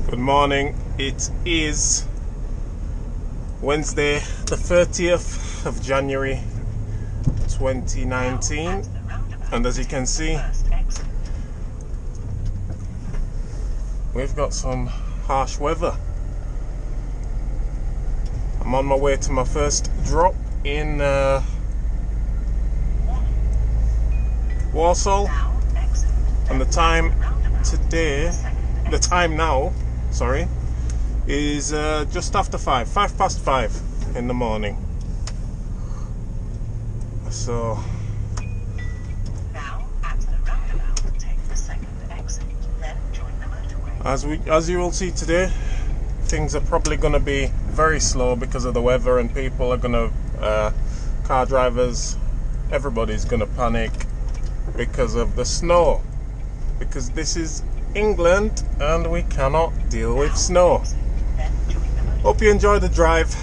Good morning. It is Wednesday the 30th of January 2019, and as you can see, we've got some harsh weather. I'm on my way to my first drop in Walsall, and the time now is just after 5 past 5 in the morning. So now at the roundabout, take the second exit, then join the motorway. as you will see today, things are probably going to be very slow because of the weather, and people are going to car drivers, everybody's going to panic because of the snow, because this is England and we cannot deal with snow. Hope you enjoy the drive.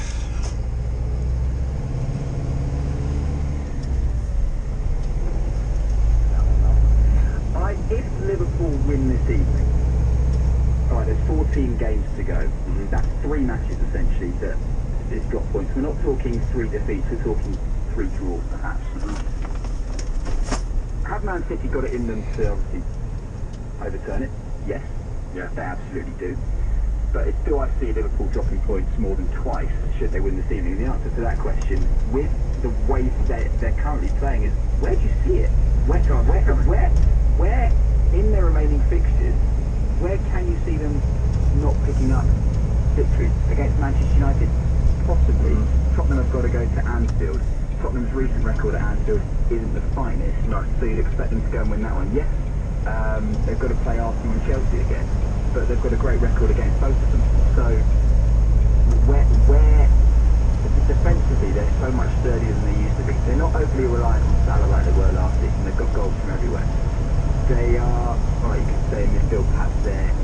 If Liverpool win this evening, alright, there's 14 games to go. That's 3 matches essentially that is drop points. We're not talking 3 defeats, we're talking 3 draws perhaps. Have Man City got it in them to obviously overturn it? Yes. Yeah. They absolutely do. But do I see Liverpool dropping points more than twice should they win this evening? The answer to that question, with the way they're currently playing, is where do you see it? Where in their remaining fixtures, where can you see them not picking up victories? Against Manchester United? Possibly. Tottenham have got to go to Anfield. Tottenham's recent record at Anfield isn't the finest. No. So you'd expect them to go and win that one. Yes, they've got to play Arsenal and Chelsea again, but they've got a great record against both of them. So where defensively they're so much sturdier than they used to be. They're not overly reliant on Salah like they were last season. They've got goals from everywhere. They are, well, you could say in midfield perhaps they're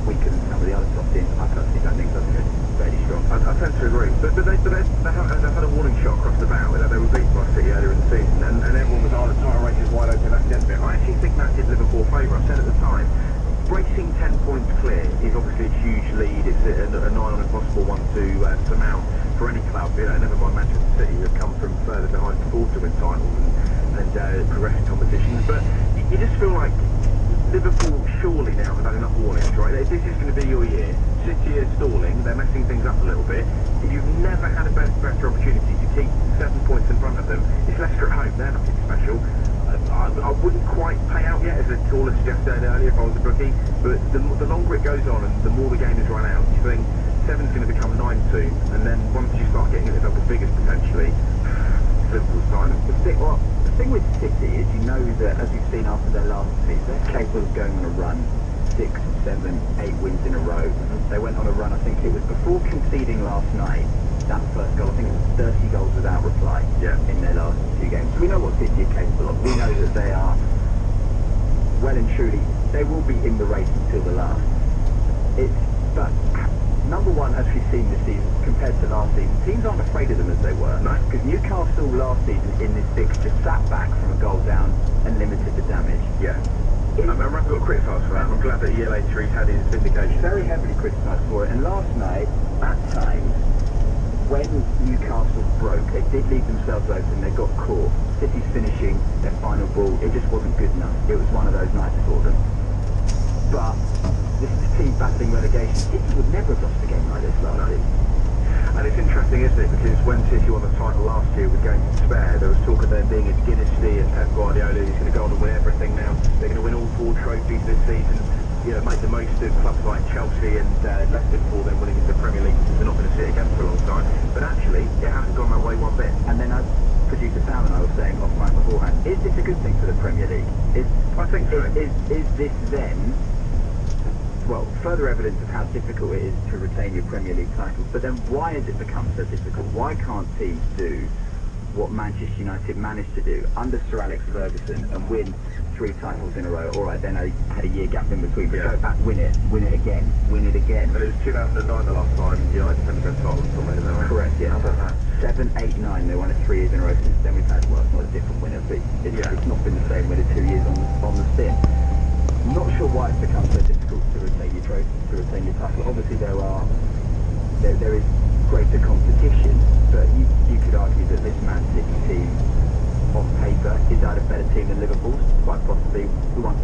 weaker than some of the other top teams. I personally don't think so. They're fairly strong. I tend to agree. But they've had a warning shot across the bow. They were beaten by City earlier in the season, and everyone was, the title race is wide open, that's the end of it. I actually think that did Liverpool a favour. I said at the time, racing 10 points clear is obviously a huge lead. It's a nigh on impossible one to mount for any club. You know, never mind Manchester City, who have come from further behind before to win titles and progressing competitions. But you just feel like Liverpool surely now have had enough warnings, right? This is going to be your year. City are stalling, they're messing things up a little bit. If you've never had a better opportunity to keep 7 points in front of them, it's Leicester at home, they're nothing special. I wouldn't quite pay out yet, as a caller suggested earlier, if I was a bookie, but the longer it goes on and the more the game is run out, you think 7's going to become 9 soon, and then once you start getting into double figures potentially, Liverpool's time. The thing with City is, you know that, as you've seen after their last season, they're capable of going on a run, 6, 7, 8 wins in a row. They went on a run, I think it was before conceding last night, that first goal, I think it was 30 goals without reply in their last 2 games. So we know what City are capable of. We know that they are, well and truly, they will be in the race until the last. But number one, as we've seen this season, compared to last season, teams aren't afraid of them as they were. No. Because Newcastle last season in this fixture sat back from a goal down and limited the damage. Yeah. I'm got criticised for that. I'm glad that a year later he's had his vindication. Very heavily criticised for it. And last night, at times, when Newcastle broke, they did leave themselves open. They got caught. City's finishing their final ball. It just wasn't good enough. It was one of those nights for them. But this is a team battling relegation. City would never have lost a game like this last season. And it's interesting, isn't it? Because when City won the title last year with games to spare, there was talk of them being a dynasty, and Pep Guardiola is going to go on and win everything now. They're going to win all 4 trophies this season. You know, make the most of clubs like Chelsea and Leicester before then winning the Premier League, because they're not going to see it again for a long time. But actually, it hasn't gone that way one bit. And then, as producer Sam and I were saying offline beforehand, is this a good thing for the Premier League? I think so. Is this then, well, further evidence of how difficult it is to retain your Premier League title? But then why has it become so difficult? Why can't teams do what Manchester United managed to do under Sir Alex Ferguson and win 3 titles in a row? All right, then I had a year gap in between, but go back, win it again. And it was 2009 the last time United had the title, something, is that right? Correct, yeah. How about that? 7, 8, 9, they won it 3 years in a row. Since then we've had, well, it's not a different winner, but it's not been the same winner 2 years on the spin. I'm not sure why it's become so difficult to retain your trophy, to retain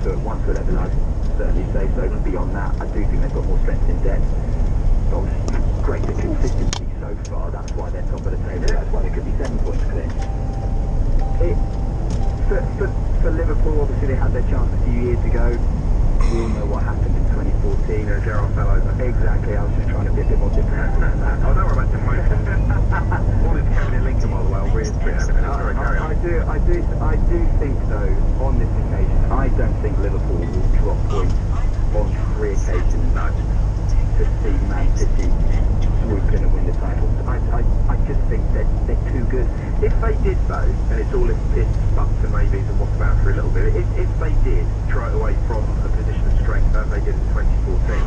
to 11, I'd certainly say so. Beyond that, I do think they've got more strength in depth. Got greater consistency so far. That's why they're top of the table. That's why they could be 7 points clear. For Liverpool, obviously they had their chance a few years ago. We all know what happened in 2014. Yeah, Gerald fell over. Exactly. I was just trying to be a bit more diplomatic than that. Oh, don't worry about it. Morning to Kevin in Lincoln, by the way. I'll read it to you. Sorry, carry on. I do think though, on this occasion, I don't think Liverpool will drop points on 3 occasions to see Man City swoop in and win the title. I just think they're too good. If they did though, and it's all if buts and maybes and what's about for a little bit, if they did try it away from a position of strength as they did in 2014,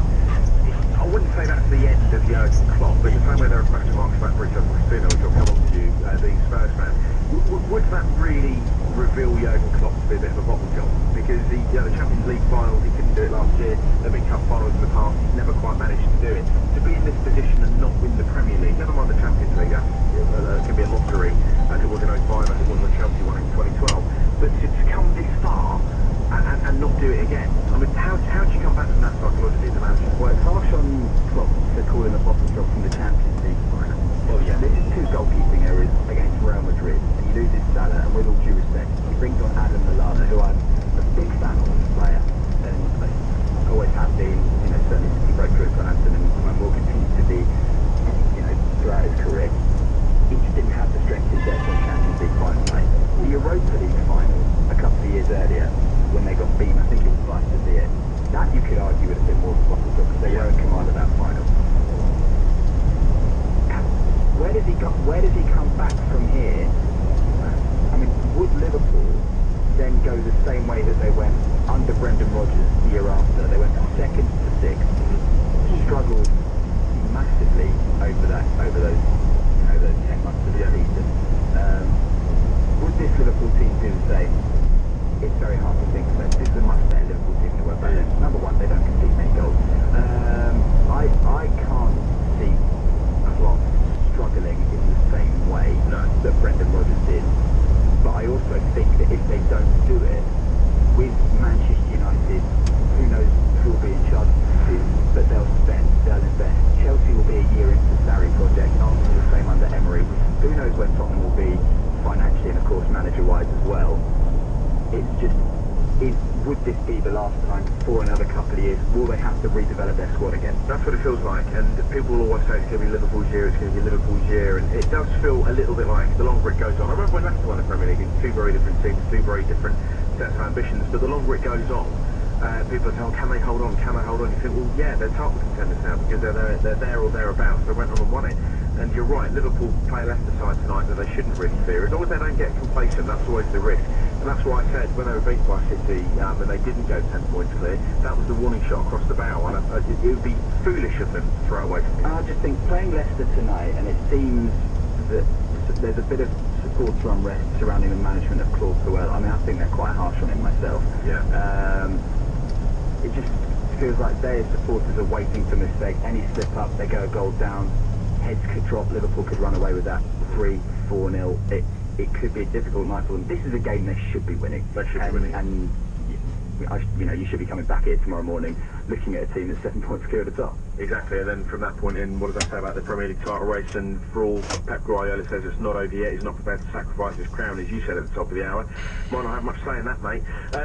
I wouldn't say that's the end of Jurgen Klopp, but the same way there are question marks about Mauricio Pochettino, which I'll come on to you, being Spurs fan, would that really reveal Jurgen Klopp to be a bit of a bottle job? Because the Champions League finals, he couldn't do it last year, there have been cup finals in the past, he's never quite managed to do it. To be in this position and not win the Premier League, never mind the Champions League, that can be a lottery, as it was in 05, as it was when Chelsea won in 2012, but to come this far and not do it again, I mean, how do you come back from that psychologically as a manager? Well, it's harsh on Klopp to call him a bottle job from the Champions League final. Well, yeah. This is 2 goalkeeping errors against Real Madrid, and he loses Salah, and with all due respect, he brings on Adam Lallana, who I'm a big fan of as a player, and I always have been, certainly since he broke through at Southampton, and will continue to be, throughout his career. He just didn't have the strength in depth on Champions League final night. The Europa League final, a couple of years earlier, when they got beaten, I think it was by Sevilla, that you could argue would have been more of a bottle job, because they were in command of that final. Where does he come back from here? I mean, would Liverpool then go the same way that they went under Brendan Rodgers the year after? They went from 2nd to 6th, struggled massively over those 10 months of the season. Would this Liverpool team do the same? It's very hard to think so. This is a much better Liverpool team than we're back then. Number one, they don't concede many goals. I can't see Klopp struggling in the same way that Brendan Rodgers did. But I also think that if they don't do it, with Manchester United, who knows who will be in charge of the team, but they'll spend, they'll invest. Chelsea will be a year into the Sarri project, Arsenal the same under Emery. Who knows where Tottenham will be financially and of course manager-wise as well. It's just, would this be the last time for another couple of years? Will they have to redevelop their squad again? That's what it feels like, and people will always say it's going to be Liverpool's year, it's going to be Liverpool's year, and it does feel a little bit like the longer it goes on. I remember when Leicester won the Premier League, it's 2 very different teams, 2 very different sets of ambitions, but the longer it goes on, people say, oh, can they hold on, can they hold on? You think, well, yeah, they're title contenders now, because they're there or thereabouts, they went on and won it. And you're right, Liverpool play a Leicester side tonight that they shouldn't really fear. As long as they don't get complacent, that's always the risk. And that's why I said when they were beaten by City and they didn't go 10 points clear, that was the warning shot across the bow. And it would be foolish of them to throw it away from you. I just think playing Leicester tonight, and it seems that there's a bit of supporter unrest surrounding the management of Claude Puel. I mean, I think they're quite harsh on him myself. Yeah. It just feels like they as supporters are waiting for mistakes. Any slip up, they go a goal down. Heads could drop, Liverpool could run away with that 3-4-0. It could be a difficult night for them. This is a game they should be winning. They should be winning. And you should be coming back here tomorrow morning looking at a team that's 7 points clear at the top. Exactly, and then from that point in, what does that say about the Premier League title race? And for all Pep Guardiola says it's not over yet, he's not prepared to sacrifice his crown, as you said at the top of the hour. Might not have much say in that, mate.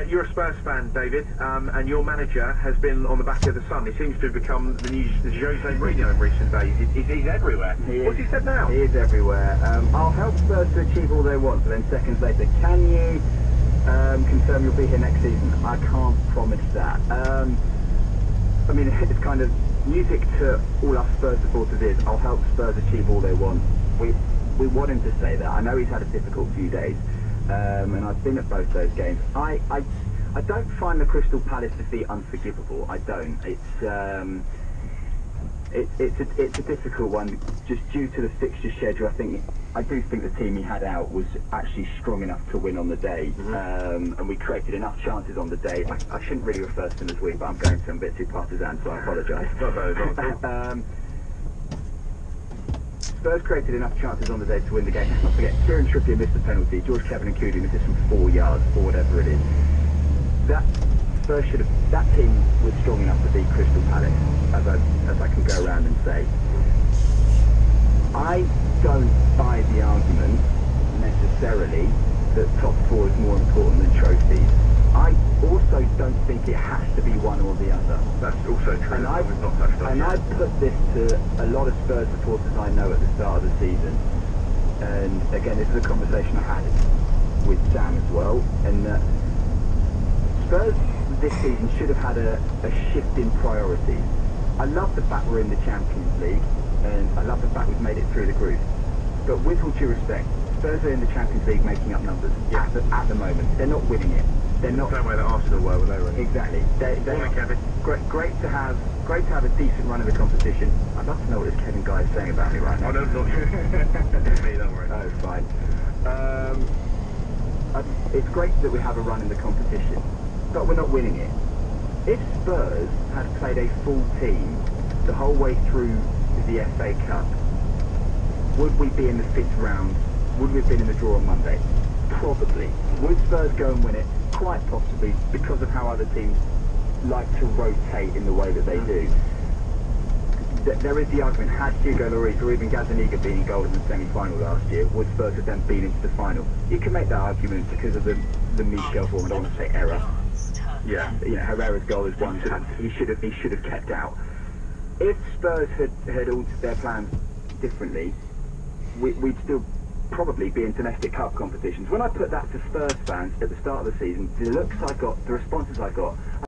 You're a Spurs fan, David, and your manager has been on the back of the sun. He seems to have become the new Jose Mourinho in recent days. He's everywhere. What's he said now? He is everywhere. I'll help Spurs to achieve all they want, but then seconds later, can you confirm you'll be here next season? I can't promise that. I mean, it's kind of music to all us Spurs supporters is, I'll help Spurs achieve all they want. We want him to say that. I know he's had a difficult few days, and I've been at both those games. I don't find the Crystal Palace defeat unforgivable. I don't. It's a difficult one, just due to the fixture schedule. I do think the team he had out was actually strong enough to win on the day, and we created enough chances on the day. I shouldn't really refer to them as we, but I'm going to them a bit too partisan, so I apologise. Spurs created enough chances on the day to win the game. Let's not forget, Kieran Trippier missed the penalty, George Kevin and Cooley missed from 4 yards, or whatever it is. That Spurs should have. That team was strong enough to beat Crystal Palace, as I can go around and say. I don't buy the argument necessarily that top four is more important than trophies. I also don't think it has to be one or the other. That's also true. And I put this to a lot of Spurs supporters I know at the start of the season. And again, this is a conversation I had with Sam as well. And Spurs this season should have had a shift in priorities. I love the fact we're in the Champions League, and I love the fact we've made it through the group. But with all due respect, Spurs are in the Champions League making up numbers at the moment. They're not winning it. They're not. The same way that Arsenal were when they were in. Exactly. Morning, Kevin. Great to have a decent run of the competition. I'd love to know what this Kevin guy is saying about me right now. Oh, no, not you. It's me, don't worry. Oh, fine. It's great that we have a run in the competition, but we're not winning it. If Spurs had played a full team the whole way through the FA Cup, would we be in the 5th round? Would we have been in the draw on Monday? Probably. Would Spurs go and win it? Quite possibly, because of how other teams like to rotate in the way that they do. There is the argument, had Hugo Lloris or even Gazaniga been in goal in the semi-final last year, would Spurs have then been into the final? You can make that argument because of the Michel form. I don't want to say error. Yeah. You know, Herrera's goal is one that he should have kept out. If Spurs had altered their plans differently, we'd still probably be in domestic cup competitions. When I put that to Spurs fans at the start of the season, the looks I got, the responses I got,